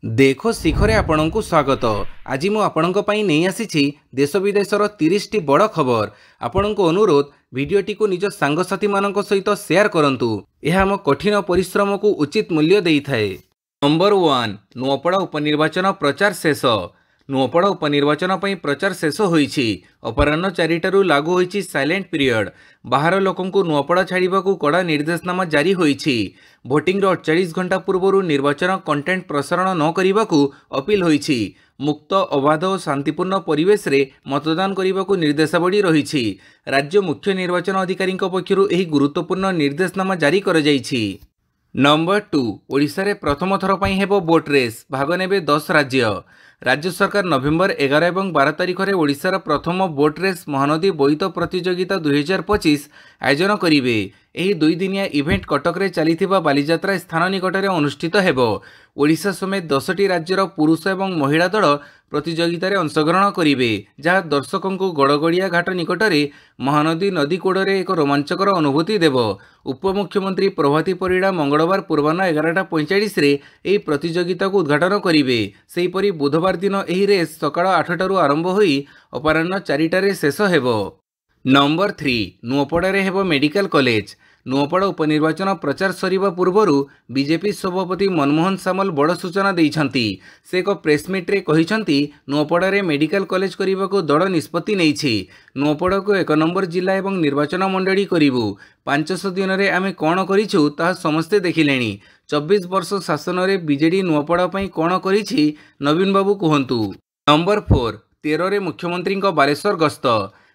देखो शिखरे आपणଙ୍କୁ स्वागत। आज मु आपणଙ୍କ ପାଇଁ ନେଇ ଆସିଛି देश विदेशर 30 टी बड़ खबर। आपणଙ୍କୁ अनुरोध भिडियोटी को निज सांगसाथी मानक सहित शेयर करंतु। यह आम कठिन परिश्रम को उचित मूल्य देइथाए। नंबर 1 नुआपड़ा उपनिर्वाचन प्रचार शेष। नुआपड़ा उपनिर्वाचन पर प्रचार शेष होईछि। अपराह्न 4टारू लागू होईछि साइलेंट पीरियड। बाहर लोकंकु नुआपड़ा छाड़िबाकू कड़ा निर्देशनामा जारी होईछि। भोटिंग 48 घंटा पूर्व निर्वाचन कंटेंट प्रसारण न करिबाकू अपील होईछि। मुक्त अबाध और शांतिपूर्ण परिवेश रे मतदान करिबाकू निर्देशावली रहिछि। राज्य मुख्य निर्वाचन अधिकारी पक्षरु एही गुरुत्वपूर्ण निर्देशनामा जारी कर जाइछि। नंबर 2 ओडिशा रे प्रथम थर पई हेबो बोट रेस। भाग नेबे 10 राज्य सरकार नवेम्बर 11 और 12 तारिख में ओडिशार प्रथम बोट रेस महानदी बोईत प्रतियोगिता 2025 आयोजन करिवे। एही 2 दिनिया इवेंट कटक रे चलीथिबा बालीजात्रा स्थान निकट में अनुष्ठित हेबो। ओडिशा समेत 10टी राज्यर पुरुष और महिला दल प्रतियोगिता रे अंशग्रहण करिवे, जहाँ दर्शकों को गड़गड़िया घाट निकट में महानदी नदी कोड़े एक रोमांचकर अनुभूति देव। उपमुख्यमंत्री प्रभाती परिड़ा मंगलवार पूर्वाह्न 11:45 रे एही प्रतियोगिता को उद्घाटन करिवे। सेहीपरि बुधवार दिन एही रेस सकाळ 8टारू आरंभ होई अपराह्न 4टारे शेष हेबो। नंबर 3 नुआपड़ा रे हेबो मेडिकल कॉलेज। नुआपड़ा उपनिर्वाचन प्रचार सरिबा पूर्वरु बीजेपी सभापति मनमोहन सामल बड़ सूचना देइछंती। से एक प्रेसमिट रे कहिछंती नुआपड़ा रे मेडिकल कॉलेज करिबाकू दल निष्पत्ति नेइछि। नुआपड़ा को 1 नंबर जिला एवं निर्वाचन मंडली करिवु। 500 दिन रे आमे कोन करिछु ता समस्ते देखिलेनी। 24 वर्ष शासन रे बीजेडी नुआपड़ा पई कोन करिछि नवीन बाबू कहंतु। नंबर 4 13 रे मुख्यमंत्री बालेश्वर गस्त।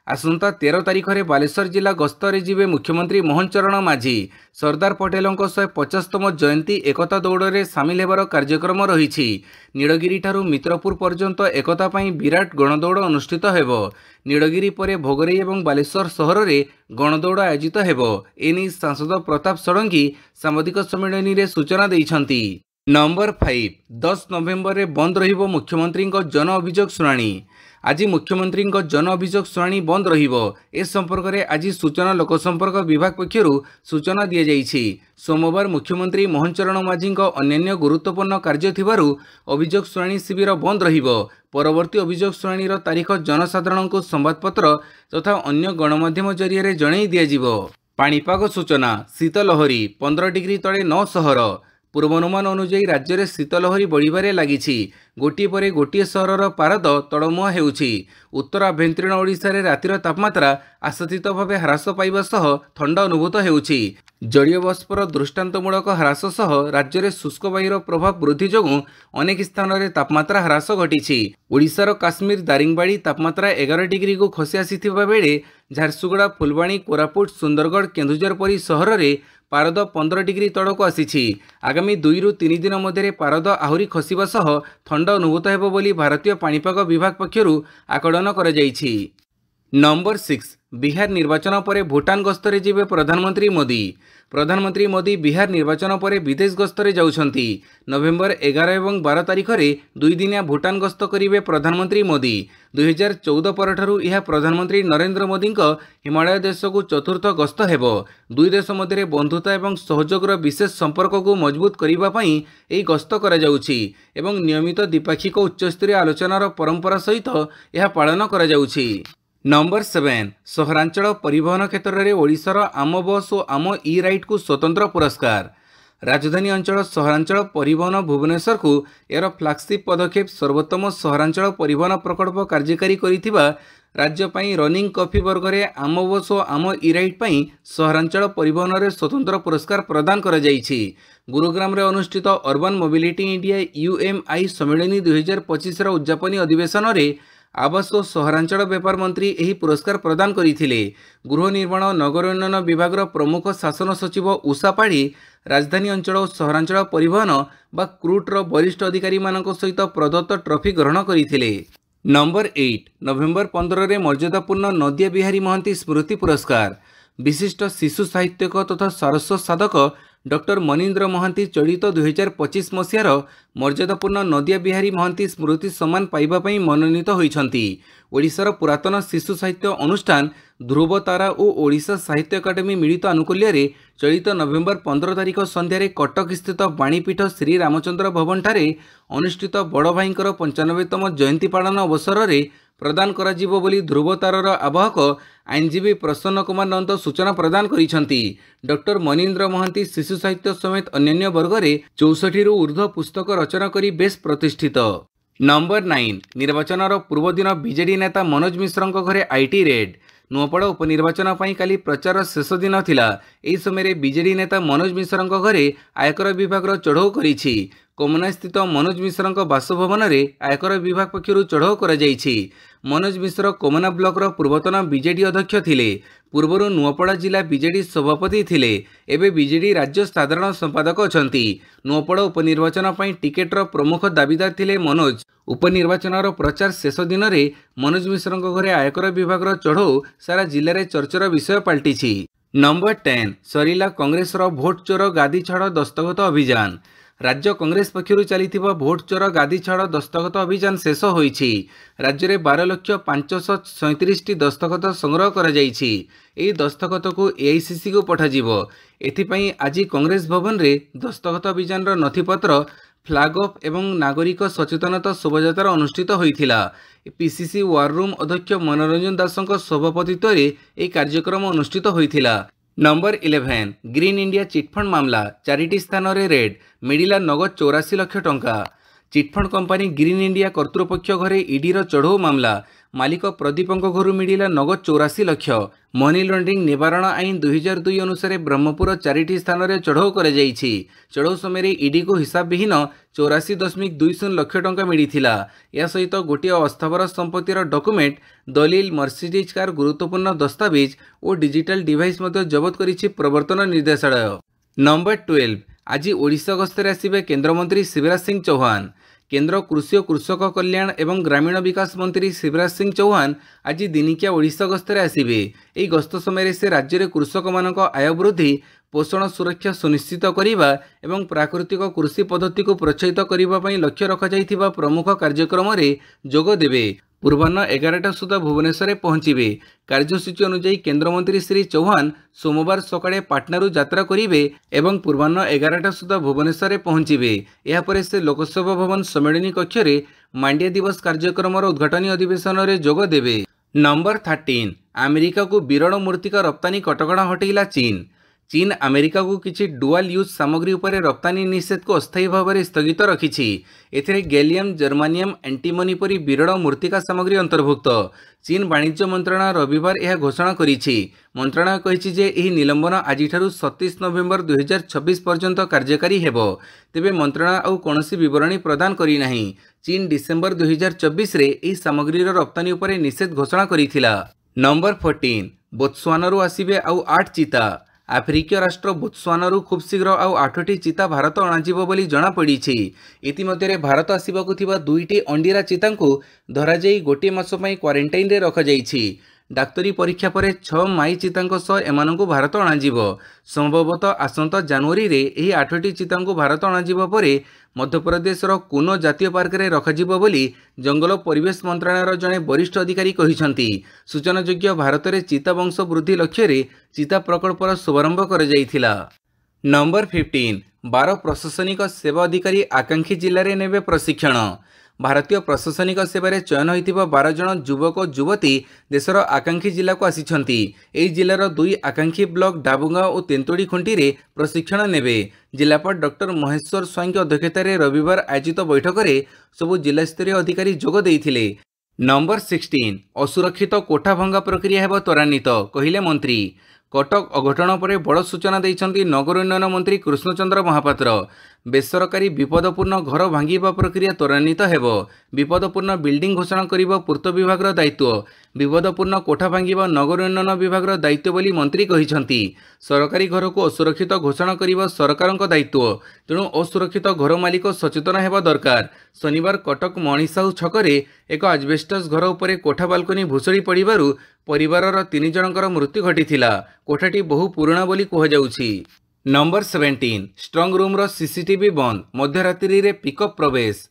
आसंता 13 तारिख में बालेश्वर जिला गस्तरे जीवे मुख्यमंत्री मोहन चरण माझी। सरदार पटेल 150तम जयंती एकता दौड़ सामिल होबार कार्यक्रम रही। नीलगिरी ठारू मित्रपुर पर्यंत एकता पई विराट गणदौड़ अनुष्ठित हेबो। नीलगिरी परे भोगरेई और बालेश्वर सहर में गणदौड़ आयोजित हेबो। एनी सांसद प्रताप षडंगी सांबादिक सम्मेलन में सूचना देइछंती। नंबर 5 10 नवेम्बर में बंद रहिबो मुख्यमंत्री जन अभियोग शुणाणी। आज मुख्यमंत्री जन अभियोग शुणाणी बंद रहिबो। ए संपर्क में आज सूचना लोकसंपर्क विभाग पक्षरु सूचना दिया जाइछि। सोमवार मुख्यमंत्री मोहन चरण माझी अन्य गुरुत्वपूर्ण कार्य थिबारु अभियोग शुणाणी शिविर बंद रहिबो। परवर्ती अभियोग शुणाणी तारीख जनसाधारण को संवादपत्र तथा अन्य गणमाध्यम जरिए जणाई दिया जिवो। पाणीपाग सूचना शीतलहरी 15 डिग्री तले 9 सहर। पूर्वानुमान अनुजाई राज्य में शीतलहरी बढ़िबारे लागिछि। गोटिए परे गोटिए सहरर पारद तड़मुआ हेउछि। उत्तर आभ्यंतरीण ओडिशा रे रातिर तापमात्रा आशातीत भावे ह्रास पाइबा सह ठंडा अनुभूत हेउछि। जलीय बाष्पर दृष्टांतमूलक ह्रास सह राज्य में शुष्क वायुर प्रभाव वृद्धि जोगुं अनेक स्थान में तापमात्रा ह्रास घटिछि। ओडिशार काश्मीर दारिंगबाड़ी तापमात्रा 11 डिग्री को खसी आसीथिबा बेले झारसुगुड़ा फुलबाणी कोरापुट सुंदरगढ़ केन्दुझर परी सहर में पारद 15 डिग्री तड़क आसीछि। आगामी 2 ରୁ 3 दिन मध्य पारद आहुरी खसिबा सह ठंडा अनुभूत हेबो बोली भारतीय पाणीपाग विभाग पक्षरु आकलन करा जाइछि। नंबर 6 बिहार निर्वाचन पर भूटान गस्तरे जीवे प्रधानमंत्री मोदी। प्रधानमंत्री मोदी बिहार निर्वाचन पर विदेश गस्तरे जाउछंती। नवेम्बर 11 और 12 तारिख में 2 दिनिया भूटान गस्त करिवे प्रधानमंत्री मोदी। 2014 परठारु यह प्रधानमंत्री नरेंद्र मोदी हिमालय देश को चतुर्थ गस्त हेबो। दुई देश मध्य बंधुता एवं सहयोगर विशेष संपर्क को मजबूत करिबा पई एही गस्त करा जाउछि एवं नियमित द्विपाक्षिक उच्चस्तरीय आलोचनार परंपरा सहित यह पालन करा जाउछि। नंबर 7 सहरांचल परिवहन क्षेत्र में ओडिशार आम बस और आम ई राइट को स्वतंत्र पुरस्कार। राजधानी अंचल सहरांचल परिवहन भुवनेश्वर को यार फ्लैगशिप पदक्षेप सर्वोत्तम सहरांचल परिवहन प्रकल्प कार्यकारी करिथिबा राज्य पई रनिंग कॉफी वर्ग में आम बस और आम ई राइट पई सहरांचल परिवहन में स्वतंत्र पुरस्कार प्रदान करा जाइछि। गुरुग्राम रे अनुष्ठित अर्बन मोबिलिटी इंडिया UMI सम्मेलनी 2025 उद्यापनी अधिवेशन में आवास और सहरांचल व्यापार मंत्री एही पुरस्कार प्रदान करिथिले। गृह निर्माण और नगर उन्नयन विभाग प्रमुख शासन सचिव उषा पाढ़ी राजधानी अंचल और सहरांचल परिवहन बा क्रूटर वरिष्ठ अधिकारी मानक सहित प्रदत्त ट्रॉफी ग्रहण करिथिले। नंबर 8 नवेम्बर 15 रे मर्यादापूर्ण नदिया बिहारी महांती स्मृति पुरस्कार। विशिष्ट शिशु साहित्यक तथा सरस्व साधक डॉक्टर मनीन्द्र महांती चलित 2025 मसीहार मर्यादापूर्ण नदिया बिहारी महांती स्मृति सम्मान पाइबा पई मनोनीत होइछंती। ओडिशार पुरातन शिशु साहित्य अनुष्ठान ध्रुवतारा और ओडिशा साहित्य अकादेमी मिलित आनुकूल्य रे चलित नवेम्बर 15 तारिख संध्यारे कटक स्थित बाणीपीठ श्री रामचंद्र भवन ठारे अनुष्ठित बड़ भाईंकर 95तम जयंती पालन अवसर में प्रदान कराजिबो बोली ध्रुवतारार आवाहक आईनजीवी प्रसन्न कुमार नंद सूचना प्रदान करिसेंती। डॉक्टर मनीन्द्र महांती शिशु साहित्य समेत अन्य वर्ग में 64 रु ऊर्ध्व पुस्तक रचना करी बेस प्रतिष्ठित। नंबर 9 निर्वाचन पूर्व दिन बीजेडी नेता मनोज मिश्र घरे आईटी रेड। नुआपड़ उपनिर्वाचन पर काली प्रचार शेष दिन थिला। एही समय बीजेडी नेता मनोज मिश्र घरे आयकर विभाग चढ़ऊ करिछि। कोमना स्थित मनोज मिश्र बासभवन में आयकर विभाग पक्षर चढ़ऊ कर मनोज मिश्र कोमना ब्लॉक पूर्वतन बीजेडी अध्यक्ष थिले। पूर्वर नुआपड़ा जिला बीजेडी सभापति थिले। एबे बीजेडी राज्य साधारण संपादक अछंती। नुआपड़ा उपनिर्वाचन पर टिकेटर प्रमुख दाबीदार थिले मनोज। उपनिर्वाचन प्रचार शेष दिन में मनोज मिश्र घरे आयकर विभाग चढ़ऊ सारा जिले में चर्चार विषय पलटिछि। नंबर 10 सरिला कांग्रेस भोट चोर गादी छाड़ दस्तखत अभियान। राज्य कांग्रेस पक्षर चलिथिबा भोट चोर गादी छाड़ दस्तखत अभियान शेष होईछि। राज्य में 12,537 दस्तखत संग्रह करा जाईछि। एही दस्तखत को एआईसीसी को पठाजिबो। एथिपई आज कांग्रेस भवन रे दस्तखत अभियान नथिपत्र फ्लैग ऑफ एवं नागरिक सचेतनता शोभायात्रा अनुष्ठित होइथिला। पीसीसी वार रूम अध्यक्ष मनोरंजन दासଙ୍କ सभापतित्व रे एही कार्यक्रम अनुष्ठित होइथिला। नंबर 11 ग्रीन इंडिया चिटफंड मामला 4टी स्थान रे रेड मिडिला नगद 84 लाख टंका। चिटफंड कंपनी ग्रीन इंडिया कर्तृपक्ष घरे ईडीर चढ़ऊ मामला। मालिक प्रदीपक घर मिडिला नगद 84 लाख। मनी लॉन्ड्रिंग निवारण आईन 2002 अनुसार ब्रह्मपुर 4टी स्थान रे चढ़ऊ कर चढ़ऊ समय ईडी को हिसाब विहीन 84.20 लाख टंका मिलिथिला। या सहित गोटे अस्थावर संपत्तिर डॉक्यूमेंट दलील मर्सिडीज कार गुरुत्वपूर्ण दस्तावेज और डिजिटल डिवाइस जबत करिछि प्रवर्तन निर्देशालय। नंबर 12 आज ओडिशा गस्तर आसिबे केंद्रमंत्री शिवराज सिंह चौहान। केंद्र कृषि और कृषक कल्याण एवं ग्रामीण विकास मंत्री शिवराज सिंह चौहान आज दिनिकिया ओडिशा गस्तर आसिबे। एही गस्त समय से राज्य में कृषक मानक आय वृद्धि पोषण सुरक्षा सुनिश्चित करने एवं प्राकृतिक कृषि पद्धति को प्रोत्साहित करने लक्ष्य रखा प्रमुख कार्यक्रम में जोग देवे। पूर्वाह्न 11टा सुधा भुवनेश्वर पहुंचे। कार्यसूची अनुଯାयी केंद्रमंत्री श्री चौहान सोमवार सकाळे पाटनारू यात्रा करेंगे एवं पूर्वाह्न 11टा सुधा भुवनेश्वर पहुंचे। यापर से लोकसभा भवन सम्मेलनी कक्ष में मांड्या दिवस कार्यक्रम उद्घाटनी अधिवेशन में जोग देवे। नंबर 13 अमेरिका को विरल मूर्तिका रप्तानी कटकणा हटेला चीन। चीन अमेरिका को किसी डुआल यूज सामग्री उपर रप्तानी निषेध को अस्थायी भाव में स्थगित रखिछि। एथिरे गैलियम जर्मानियम एंटीमनी परी विरल मूर्तिका सामग्री अंतर्भुक्त। चीन वाणिज्य मंत्रालय रविवार यह घोषणा करिछि। मंत्रालय कहिछि जे एही निलंबन आजिठारु 27 नवेम्बर 2026 पर्यंत कार्यकारी हेबो। तेबे मंत्रालय आउ कोनोसी विवरणी प्रदान करि नाही। चीन डिसेंबर 2024 रे एही सामग्रीर रप्तानी उपर निषेध घोषणा करिथिला। नंबर 14 बोत्सवानारू आसिबे आउ 8 चीता। आफ्रिकीय राष्ट्र बोत्सवानारू खूब शीघ्र आउ 8टी चीता भारत अणाजिबो बोली जणा पड़िछि। इतिमध्ये भारत आसिबाकु थिबा 2टी अंडीरा चीता को धरा जाई गोटे मास पई क्वारंटाइन रे रखा जाईछि। डाक्तरी परीक्षा पर 6 माई चीता सह एमानंकु भारत अणाजिबो। संभवतः आसंता जनवरी रे एही 8टी चीता को भारत अणाजिबो परे मध्यप्रदेशर कुनो जातीय पार्क रे रखाजिबो बोली जंगल परिवेश मंत्रालयर जड़े वरिष्ठ अधिकारी कहिसंती। सूचनायोग्य भारत में चीता वंश वृद्धि लक्ष्य रे चीता प्रकल्पर शुभारंभ कर जाइथिला। नंबर 15 12 प्रशासनिक सेवा अधिकारी आकांक्षी जिले में नेबे प्रशिक्षण। भारतीय प्रशासनिक सेवार चयन होइथिबा 12 जन युवक युवती देशर आकांक्षी जिला को आसिछंती। एही जिलार 2 आकांक्षी ब्लॉक डाबुगांव और तेंतुड़ी खुंटी रे प्रशिक्षण नेबे। जिलापाल डॉक्टर महेश्वर स्वाई अध्यक्षतार रविवार आयोजित बैठक में सबु जिलास्तरीय अधिकारी जोग देइथिले। नंबर 16 असुरक्षित कोठा भंगा प्रक्रिया हेब त्वरान्वित कहिले मंत्री। कटक अघटन पर बड़ सूचना देइछंती नगर उन्नयन मंत्री कृष्णचंद्र महापात्र। बेसरकारी विपदपूर्ण घर भांगिबा प्रक्रिया त्वरान्वित हेब। विपदपूर्ण बिल्डिंग घोषणा करिबा पूर्त विभागर दायित्व। विपदपूर्ण कोठा भांगिबा नगर उन्नयन विभागर दायित्व बोली मंत्री कहिछंती। सरकारी घर को असुरक्षित घोषणा करिबा सरकारक दायित्व। तेणु असुरक्षित घर मालिक सचेतन हेबा दरकार। शनिवार कटक मणिसाहु छकरे एक आजबेस्टस घर उपरे कोठा बाल्कनी भुसुड़ी पड़िबारु परिवारर 3 जनकर मृत्यु घटिथिला। कोठाटी बहु पुराणा बोली कहुजाउछि। नंबर 17 स्ट्रंग रूम रो सीसीटीवी बंद मध्यरात्रि रे पिकअप प्रवेश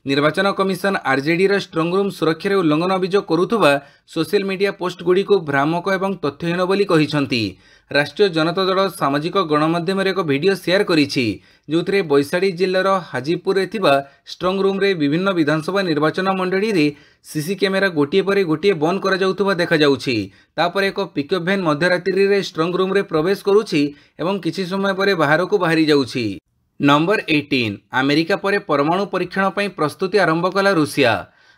निर्वाचन कमिशन आरजेडी रो स्ट्रंग रूम सुरक्षा उल्लंघन अभियोग करुवा सोशल मीडिया पोस्ट गुड़ी को भ्रामक और तथ्यहीन बोली कहिसंती। राष्ट्रीय जनता दल सामाजिक गणमाध्यम एक वीडियो शेयर करिछि जोथरे बैसाड़ी जिल्लार हाजीपुर रे थिबा स्ट्रंग रूम रे विभिन्न विधानसभा निर्वाचन मंडली रे सीसी कैमेरा गोटे पर गोटे बंद करा जाउथुबा देखा जाउछि। तापर एक पिकअप भैन मध्यरात्रि रे स्ट्रंग रूम रे प्रवेश करुछि एवं किछि समय परे बाहर को बाहरी जाउछि। नंबर 18 अमेरिका परे परमाणु परीक्षण पर प्रस्तुति आरंभ कला रूसिया।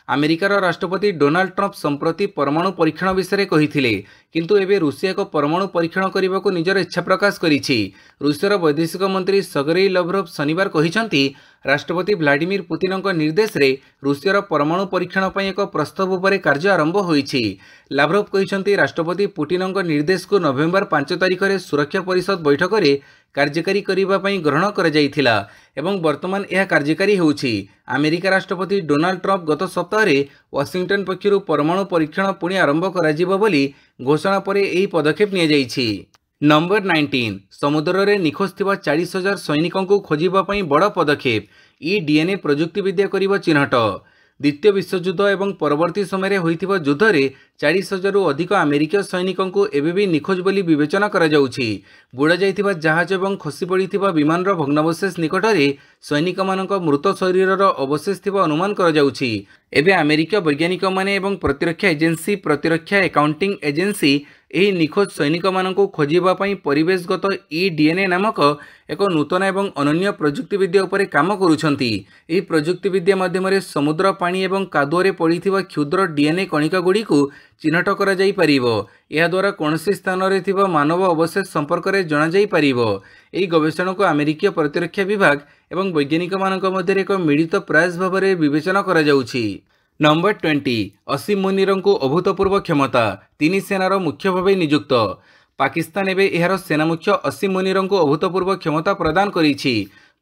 अमेरिकार राष्ट्रपति डोनाल्ड ट्रंप संप्रति परमाणु परीक्षण विषय कही किंतु एबे रूसिया एक परमाणु परीक्षण करने को निजर इच्छा प्रकाश करिछि। रूसियार वैदेशिक मंत्री सर्गेई लाव्रोव शनिवार कहिसंती राष्ट्रपति व्लादिमीर पुतिन निर्देश रे रूसियार परमाणु परीक्षण पर एक प्रस्ताव पर कार्य आरंभ होइछि। लाव्रोव कहिसंती राष्ट्रपति पुतिन निर्देश को नवेम्बर 5 तारिख में सुरक्षा परिषद बैठक में कार्यकारी करने ग्रहण कर वर्तमान यह कार्यकारी होउछि। अमेरिका राष्ट्रपति डोनाल्ड ट्रंप गत सप्ताह वाशिंगटन पक्षरु परमाणु परीक्षण पुणी आरंभ कराजिबो बोली घोषणा पर यह पदक्षेप निया जाइछि। नंबर 19 समुद्र रे निखोज थिबा 40,000 सैनिकों को खोजिबा पई बड़ पदक्षेप ई डीएनए प्रजुक्तिविद्या करिबो चिन्हट। द्वितीय विश्वयुद्ध एवं परवर्ती समय होइथिबा युद्ध रे 40,000 रु अधिक अमेरिकीय सैनिकों को एबे भी निखोज बोली विवेचना करा जाउछि। बुड़ा जाइथिबा जहाज एवं खसी पड़िथिबा विमान रो भग्नावशेष निकट रे सैनिक मानक मृत शरीर रो अवशेष थिबा अनुमान करा जाउछि। एबे अमेरिकीय वैज्ञानिक माने एवं प्रतिरक्षा एजेंसी प्रतिरक्षा अकाउंटिंग एजेंसी एही निखोज सैनिक मानक खोजिबा पई परिवेशगत ई डीएनए नामक एक नूतन एवं अनन्य प्रजुक्तिविद्या उपरे काम करुछंती। एही प्रजुक्तिविद्या माध्यम समुद्र पानी एवं कादुअरे पड़िथिबा क्षुद्र डीएनए कणिका गुड़ी को चिन्हट करा जाई परिबो। यह द्वारा कौनसी स्थान रे थिबा मानव अवशेष संपर्क में जना जाई परिबो। एही गवेषणा को अमेरिकीय प्रतिरक्षा विभाग एवं वैज्ञानिक मानक मध्य एक मिलित प्रयास भाव में विवेचना करा जाउछि। नंबर 20 असीम मुनिर को अभूतपूर्व क्षमता 3 सेनार मुख्य भाव नियुक्त। पाकिस्तान एवं यार सेना मुख्य असीम मुनिर को अभूतपूर्व क्षमता प्रदान करिछि।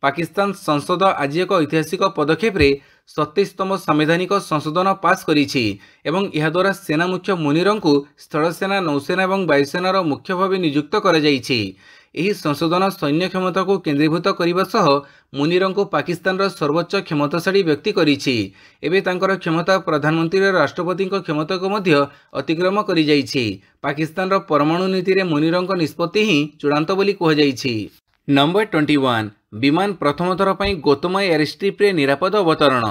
पाकिस्तान संसद आज एक ऐतिहासिक पदक्षेप रे 27तम संवैधानिक संशोधन पास करिछि एवं यह द्वारा सेना मुख्य मुनिर को स्थल सेना नौसेना और वायुसेनार मुख्य भाव नियुक्त करा जाइछि। एही संशोधन सैन्य क्षमता को केन्द्रीभूत करने सह मुनिर को पाकिस्तान सर्वोच्च क्षमताशाली व्यक्ति करिछि। एबे तांकर क्षमता प्रधानमंत्री और राष्ट्रपति क्षमता को मध्य अतिक्रम करि जाइछि। पाकिस्तान परमाणु नीति रे मुनिर निष्पत्ति ही चूड़ांत बोली कहुजाइछि। नंबर 21 विमान प्रथम थर पई गौतम एयरस्ट्रिप रे निरापद अवतरण।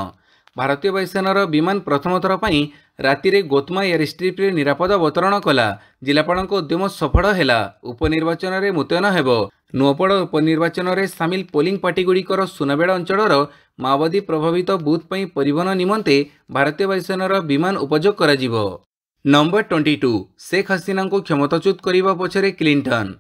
भारतीय वायुसेनार विमान प्रथम थर पई राति रे गौतम एयरस्ट्रिप रे निरापद अवतरण कला। जिलापाल उद्यम सफल हैला। उपनिर्वाचन रे मुतयन हेबो। नुआपड़ उपनिर्वाचन रे सामिल पोलिंग पार्टी गुड़िकर सुनाबेड़ अंचलर माओवादी प्रभावित बूथ पई परिवहन निमंते भारतीय वायुसेनार विमान उपयोग कराजिबो। नंबर 22 शेख हसीना को क्षमताच्युत करने पछरे क्लिंटन।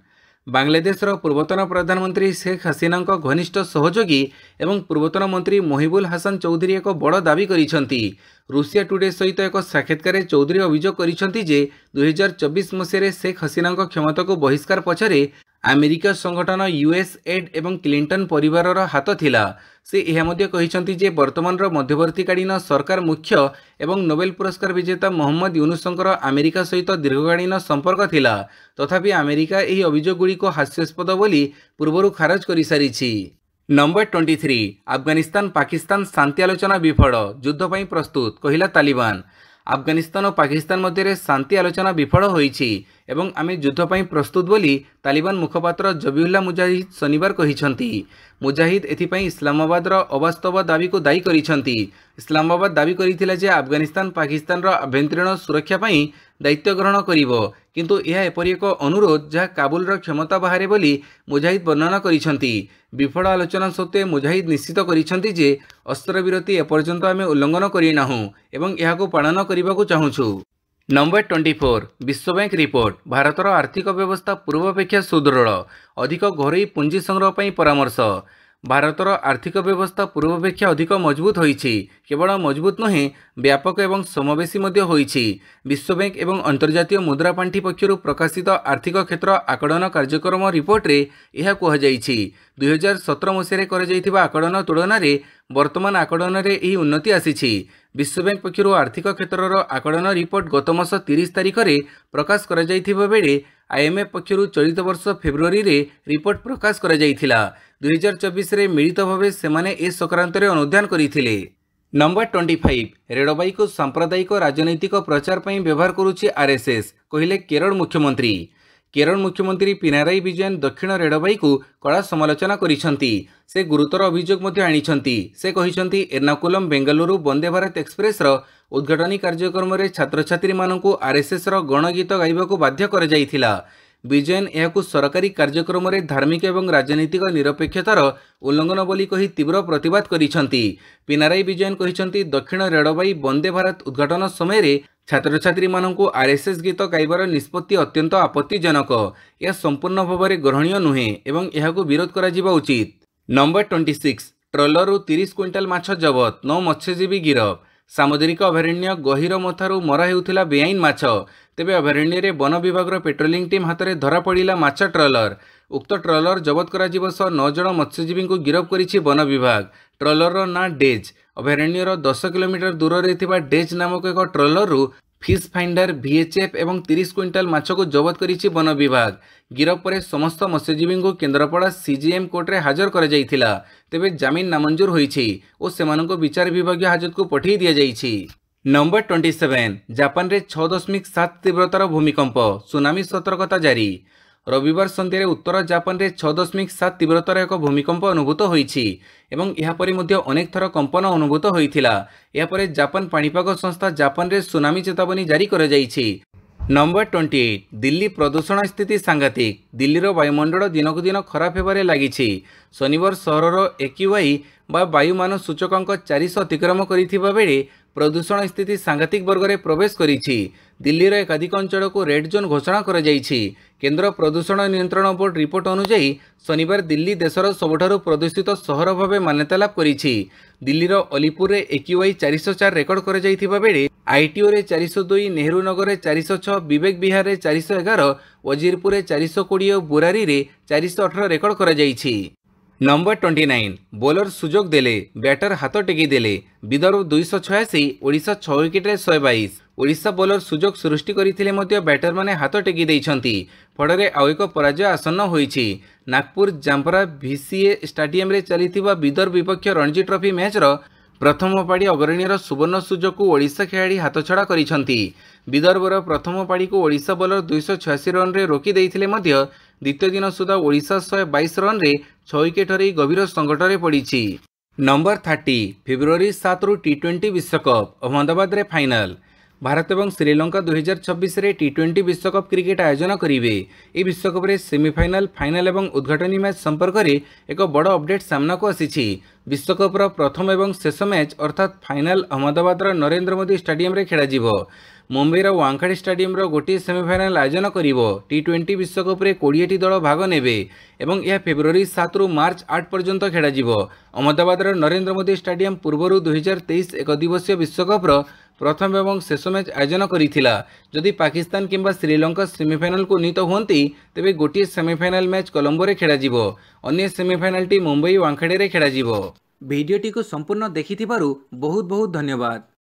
बांग्लादेश पूर्वतन प्रधानमंत्री शेख हसीना घनिष्ठ सहयोगी एवं पूर्वतन मंत्री मोहिबुल हसन चौधरी एक बड़ दावी करिसेंती। रूसिया टुडे सहित एक साक्षात्कार चौधरी अभियोग करिसेंती जे 2024 मसीह शेख हसीना क्षमता को बहिष्कार पछरे अमेरिका संगठन यूएसएड एवं क्लिंटन परिवार हाथ थिला। से यह मध्य कहिसेंती जे वर्तमान मध्यवर्तीकालीन सरकार मुख्य एवं नोबेल पुरस्कार विजेता मोहम्मद यूनुसंकर अमेरिका सहित दीर्घकालीन संपर्क थिला। तथापि अमेरिका यही अभियोग गुड़िक हास्यास्पद बोली पूर्व खारज कर सारिछि। नंबर 23 अफगानिस्तान पाकिस्तान शांति आलोचना विफल युद्ध पई प्रस्तुत कहिला तालिबान। अफगानिस्तान और पाकिस्तान मध्य शांति आलोचना विफल होइछि एवं आमे युद्ध पई प्रस्तुत बोली तालिबान मुखपात्र जबीउल्लाह मुजाहिद शनिवार कहिसंती। मुजाहिद एथिपई इस्लामाबाद अवास्तव दावी को दायी करिसंती। इस्लामाबाद दावी करिथिला जे अफगानिस्तान पाकिस्तान आभ्यंतरीण सुरक्षा पई दायित्व ग्रहण करिवो किंतु यह एपरि एक अनुरोध जहाँ काबुल क्षमता बाहर बोली मुजाहिद वर्णना करिसंती। विफल आलोचना सत्वे मुजाहिद निश्चित करिसंती जे अस्त्रविरति एपर्यंत आमे उल्लंघन करिनाहु एवं यहाको पालन करबाकू चाहुछु। नंबर 24 विश्वबैंक रिपोर्ट भारतर आर्थिक व्यवस्था पूर्वापेक्षा सुदृढ़ अधिक घरोई पुंजी संग्रह पई परामर्श। भारतर आर्थिक व्यवस्था पूर्वापेक्षा अधिक मजबूत होइछि। केवल मजबूत नुहे व्यापक एवं समावेशी मध्य होइछि। विश्वबैंक एवं अंतर्जातीय मुद्रा पांठी पक्षरु प्रकाशित आर्थिक क्षेत्र आकलन कार्यक्रम रिपोर्ट रे यह कहुजाइछि। 2017 मसीह कर जाइथिबा आकलन तुलन रे वर्तमान आकलन रे एही उन्नति आसीछि। विश्वबैंक पक्षरु आर्थिक क्षेत्रर आकलन रिपोर्ट गत मास 30 तारिख रे प्रकाश करा जाइथिबा बेले आईएमएफ पक्षर चलित वर्ष फेब्रुआरी रे रिपोर्ट प्रकाश करा जायथिला। 2024 रे मिलित भावे सेमाने ए संक्रांत रे अनुध्यान करिथिले। नंबर 25 रेलबाई को सांप्रदायिक राजनैतिक प्रचार पर व्यवहार करुछि आरएसएस कहिले केरल मुख्यमंत्री। केरल मुख्यमंत्री पिनाराई विजयन दक्षिण रेलबाई को कड़ा समालोचना करिसंती। से गुरुतर अभियोग मध्य आनिछंती। से कहिसंती एर्नाकुलम बेंगलुरु वंदे भारत एक्सप्रेस रो उद्घाटनी कार्यक्रम रे छात्र छात्री मानकु आरएसएस रो गणगीत गाइबाकू बाध्य कर जाइथिला। विजयन एहाकू सरकारी कार्यक्रम रे धार्मिक एवं राजनीतिक निरपेक्षतार उल्लंघन बोली कही तीव्र प्रतिवाद करिसंती। पिनाराई विजयन कहिसंती दक्षिण रेलबाई वंदे भारत उद्घाटन समय रे छात्र छात्री मानकु आरएसएस गीत गाइबार निष्पत्ति अत्यंत आपत्तिजनक। यह संपूर्ण भाव में ग्रहणीय नुहे एवं एहाकू विरोध करा जिबा उचित। नंबर 26 ट्रलर 30 क्विंटाल माछ जबत 9 मत्स्यजीवी गिरफ। सामुद्रिक अभयारण्य गहिर मथारू मरा हेउथिला बेआईन माछ। तेबे अभयारण्य रे वन विभाग पेट्रोलिंग टीम हाथ में धरा पड़ा माछ ट्रलर। उक्त ट्रलर जबत करा जिबो सह 9 जण मत्स्यजीवी को गिरफ करिछि वन विभाग। ट्रलर ना डेज। अभयारण्यर 10 किलोमीटर दूर रे थिबा डेज नामक एक ट्रलर फिश फाइंडर VHF एवं 30 क्विंटाल माछ को जबत करिछि वन विभाग। गिरफ पर समस्त मत्स्यजीवी को केन्द्रापड़ा CGM कोर्ट रे हाजर करा जायथिला। तेबे जमीन नामंजूर होईछि और सेमानंको विचार विभाग हाजत को पठेई दिया जायछि। नंबर 27 जापान रे 6.7 तीव्रतार भूमिकंप सुनामी सतर्कता जारी। रविवार संध्यारे उत्तर जापान रे 6.7 तीव्रतार एक भूमिकंप अनुभूत होईछि एवं यहा परि मध्ये अनेक थर कंपन अनुभूत होइथिला। यहा परे जापान पाणीपाग संस्था जापान रे सुनामी चेतावनी जारी कर जायछि। नंबर 28 दिल्ली प्रदूषण स्थिति सांघातिक। दिल्लीर वायुमंडल दिनकु दिन खराब हेबारे लागिछि। शनिवार सहरर AQI बा वायुमान सूचकांक 400 अतिक्रम करिथिबा बेले प्रदूषण स्थिति सांघातिक वर्ग में प्रवेश करिछि। दिल्लीर एकाधिक अंचल को रेड जोन घोषणा कर जायछि। केंद्र प्रदूषण नियंत्रण बोर्ड रिपोर्ट अनुसार शनिवार दिल्ली देशर सबुठारु प्रदूषित सहर भाव मान्यता लाभ करिछि। दिल्लीर अलीपुर रे AQI 404 रेकर्ड कर जायथिबा बेले ITO रे 402, नेहरू नगर रे 406, विवेक विहार रे 411, वजीरपुर रे 420 और बुरारी रे 418 रेकर्ड कर जायछि। नंबर 29 बोलर सुजोग देले बैटर हाथ टेकी देले। विदर्भ 286, ओडिशा 6 विकेट रे 122। ओडिशा बोलर सुजोग सृष्टि करथिले मध्य बैटर माने हाथ टेकी दैछंती। फଳରେ आउ एक पराजय आसन्न होईछि। नागपुर जामपरा VCA स्टेडियम रे चलिथिबा विदर्भ विपक्ष रणजी ट्रॉफी मैच रो प्रथम पाड़ी अग्रणीर सुवर्ण सुजोग को ओडिशा खेलाड़ी हाथछड़ा करिसंती। विदर्भर प्रथम पाड़ी को ओडिशा बोलर 286 रन रे रोकी देइथिले मध्य द्वितीय दिन सुधा ओडिशा 122 रन रे 6 विकेट हरई गभीर संकट रे पड़िछि। नंबर 30 फेब्रुआरी 7 रु T20 विश्वकप अहमदाबाद रे फाइनल। भारत और श्रीलंका 2026 रे T20 विश्वकप क्रिकेट आयोजन करेंगे। यह विश्वकप रे सेमीफाइनाल, फाइनाल और उद्घाटनी मैच संपर्क में एक बड़ अपडेट सामना को आसी। विश्वकपर प्रथम और शेष मैच अर्थात फाइनाल अहमदाबाद नरेंद्र मोदी स्टेडियम रे खेल। मुंबईर वांखेड़े स्टेडियम गोटे सेमीफाइनाल आयोजन कर T20 विश्वकप रे 20टी दल भाग नेबे एवं यह फेब्रुआरी 7 रु मार्च 8 पर्यंत खेल। अहमदाबाद नरेंद्र मोदी स्टेडियम पूर्व 2023 एक दिवसीय विश्वकपर प्रथम और शेष मैच आयोजन करिथिला। जदि पाकिस्तान किंबा श्रीलंका सेमीफाइनाल को उन्नीत होती तेबे गोटे सेमीफाइनाल मैच कोलंबो रे खेल। अन्य सेमीफाइनाल टी मुंबई वांखेड़े रे खेल। भिडियोटी को संपूर्ण देखिथिबारु बहुत बहुत धन्यवाद।